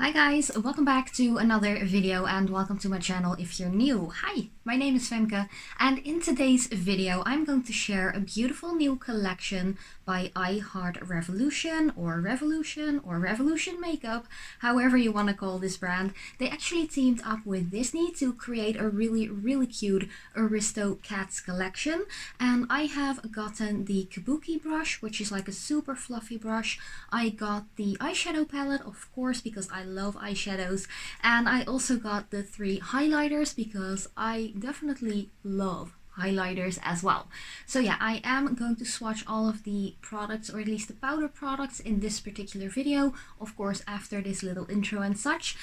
Hi guys, welcome back to another video and welcome to my channel if you're new. Hi, my name is Femke and in today's video I'm going to share a beautiful new collection by I Heart Revolution or Revolution Makeup, however you want to call this brand. They actually teamed up with Disney to create a really cute Aristocats collection, and I have gotten the Kabuki brush, which is like a super fluffy brush. I got the eyeshadow palette, of course, because I love eyeshadows, and I also got the 3 highlighters because I definitely love highlighters as well. So yeah, I am going to swatch all of the products, or at least the powder products, in this particular video, of course after this little intro and such.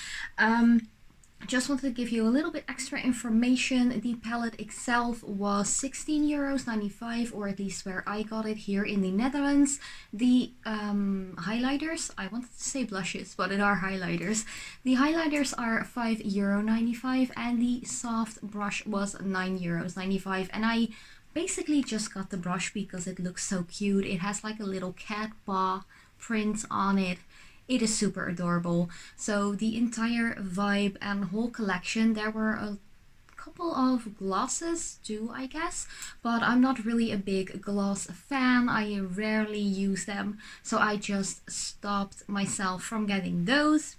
Just wanted to give you a little bit extra information. The palette itself was €16.95, or at least where I got it here in the Netherlands. The highlighters, I wanted to say blushes, but it are highlighters. The highlighters are €5.95 and the soft brush was €9.95, and I basically just got the brush because it looks so cute. It has like a little cat paw print on it. It is super adorable. So the entire vibe and whole collection, there were a couple of glosses too, I guess, but I'm not really a big gloss fan. I rarely use them, so I just stopped myself from getting those.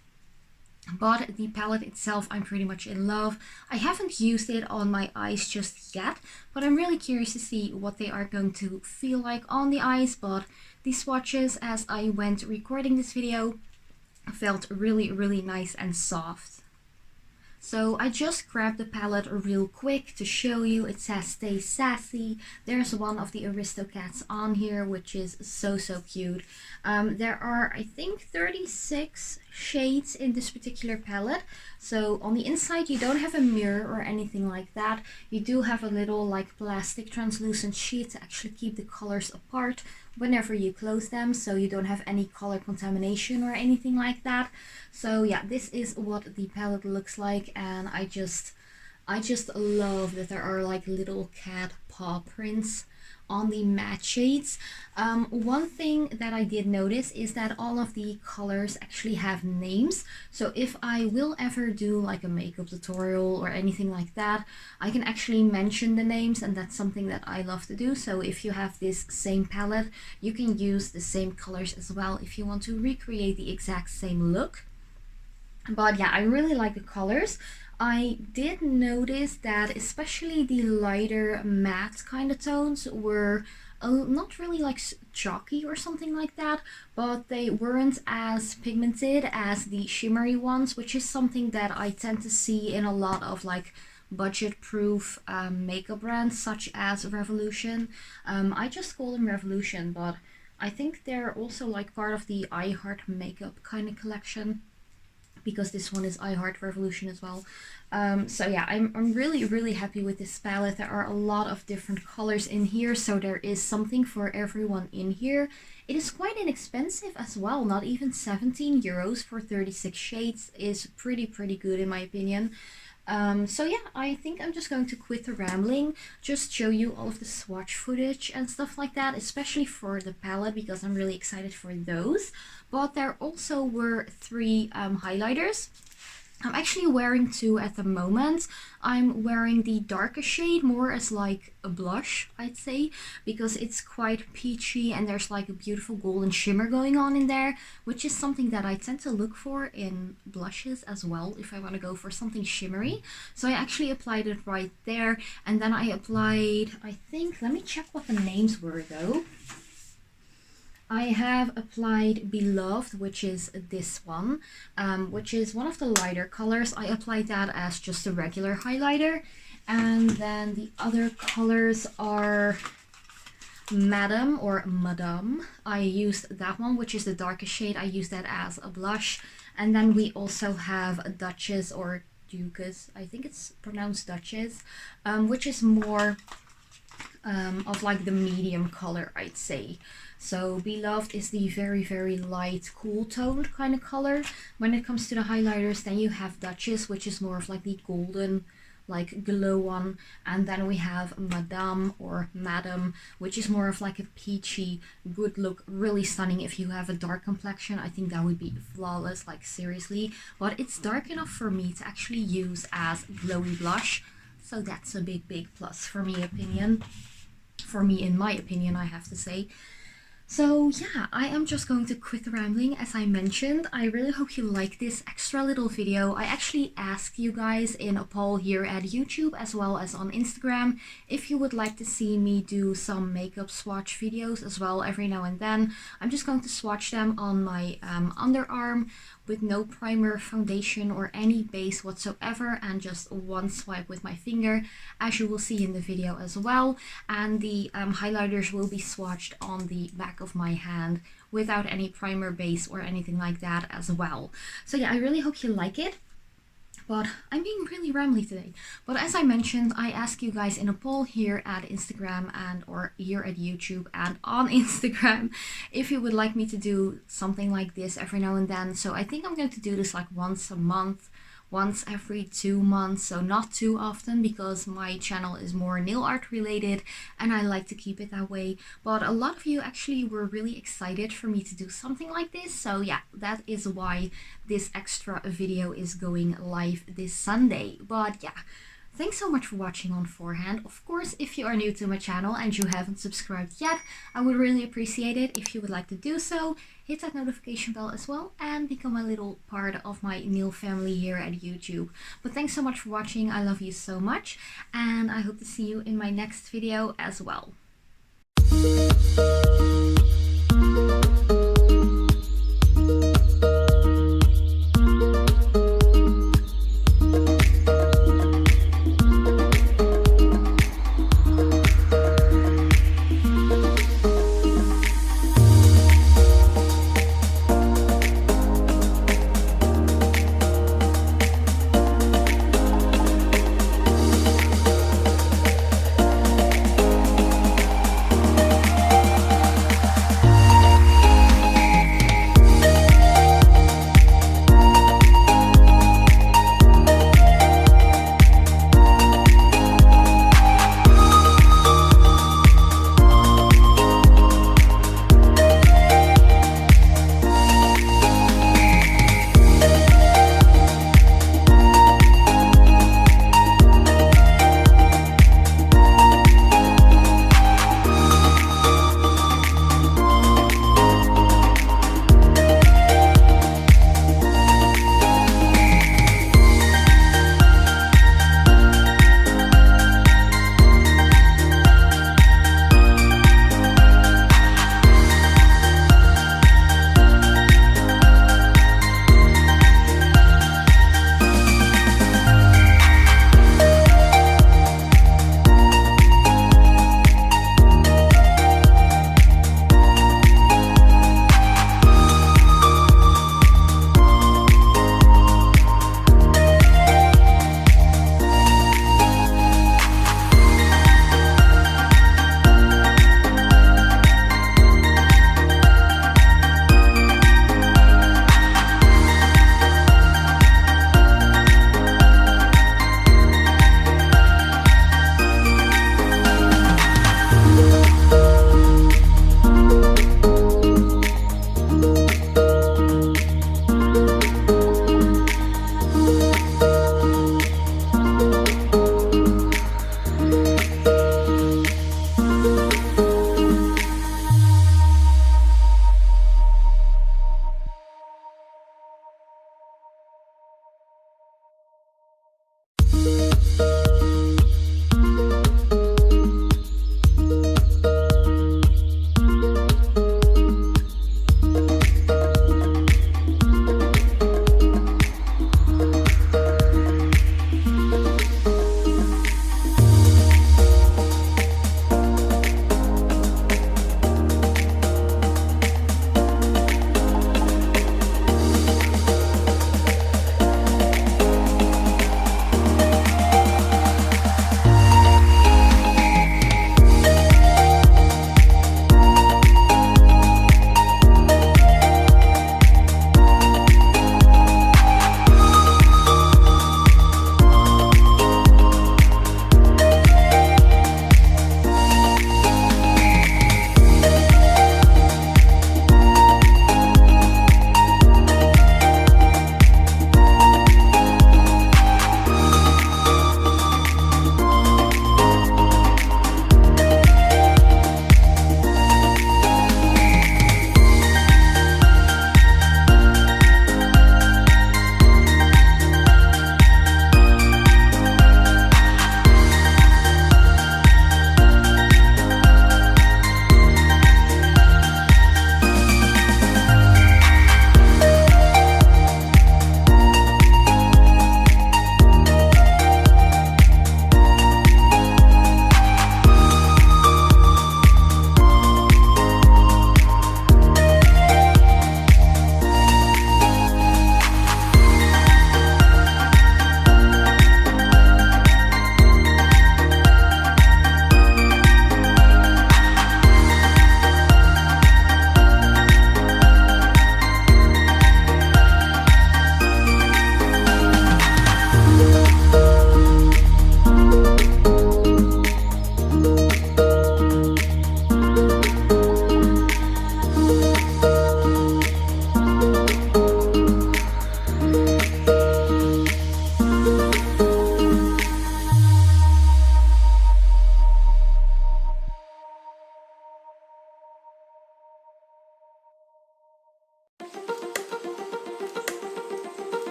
But the palette itself, I'm pretty much in love. I haven't used it on my eyes just yet, but I'm really curious to see what they are going to feel like on the eyes. But the swatches, as I went recording this video, felt really nice and soft. So I just grabbed the palette real quick to show you. It says stay sassy. There's one of the Aristocats on here, which is so cute. There are, I think, 36 shades in this particular palette. So on the inside you don't have a mirror or anything like that. You do have a little like plastic translucent sheet to actually keep the colors apart whenever you close them, so you don't have any color contamination or anything like that. So yeah, this is what the palette looks like, and I just love that there are like little cat paw prints on the matte shades. One thing that I did notice is that all of the colors actually have names. So if I will ever do like a makeup tutorial or anything like that, I can actually mention the names, and that's something that I love to do. So if you have this same palette, you can use the same colors as well if you want to recreate the exact same look. But yeah, I really like the colors. I did notice that especially the lighter matte kind of tones were not really like chalky or something like that, but they weren't as pigmented as the shimmery ones, which is something that I tend to see in a lot of like budget-proof makeup brands such as Revolution. I just call them Revolution, but I think they're also like part of the I Heart Makeup kind of collection, because this one is I Heart Revolution as well. So yeah, I'm really happy with this palette. There are a lot of different colors in here, so there is something for everyone in here. It is quite inexpensive as well. Not even €17 for 36 shades is pretty good in my opinion. So yeah, I think I'm just going to quit the rambling, just show you all of the swatch footage and stuff like that, especially for the palette because I'm really excited for those. But there also were 3 highlighters. I'm actually wearing 2 at the moment. I'm wearing the darker shade more as like a blush, I'd say, because it's quite peachy and there's like a beautiful golden shimmer going on in there, which is something that I tend to look for in blushes as well if I want to go for something shimmery. So I actually applied it right there, and then I applied, I think, let me check what the names were though. I have applied Beloved, which is this one, which is one of the lighter colors. I applied that as just a regular highlighter. And then the other colors are Madam or Madame. I used that one, which is the darkest shade. I used that as a blush. And then we also have Duchess or Duchess, I think it's pronounced Duchess, which is more of like the medium color, I'd say. So Beloved is the very light, cool toned kind of color. When it comes to the highlighters, then you have Duchess, which is more of like the golden like glow one, and then we have Madame or Madam, which is more of like a peachy good look, really stunning if you have a dark complexion. I think that would be flawless, like seriously. But it's dark enough for me to actually use as glowy blush, so that's a big plus for me, in my opinion, I have to say. So yeah, I am just going to quit rambling. As I mentioned, I really hope you like this extra little video. I actually asked you guys in a poll here at YouTube as well as on Instagram if you would like to see me do some makeup swatch videos as well every now and then. I'm just going to swatch them on my underarm with no primer, foundation or any base whatsoever, and just one swipe with my finger, as you will see in the video as well. And the highlighters will be swatched on the back of my hand without any primer, base or anything like that as well. So yeah, I really hope you like it. But I'm being really rambly today. But as I mentioned, I asked you guys in a poll here at Instagram and or here at YouTube and on Instagram if you would like me to do something like this every now and then. So I think I'm going to do this like once a month, once every 2 months, so not too often, because my channel is more nail art related and I like to keep it that way. But a lot of you actually were really excited for me to do something like this, so yeah, that is why this extra video is going live this Sunday. But yeah, thanks so much for watching on forehand. Of course, if you are new to my channel and you haven't subscribed yet, I would really appreciate it if you would like to do so. Hit that notification bell as well and become a little part of my nail family here at YouTube. But thanks so much for watching. I love you so much and I hope to see you in my next video as well.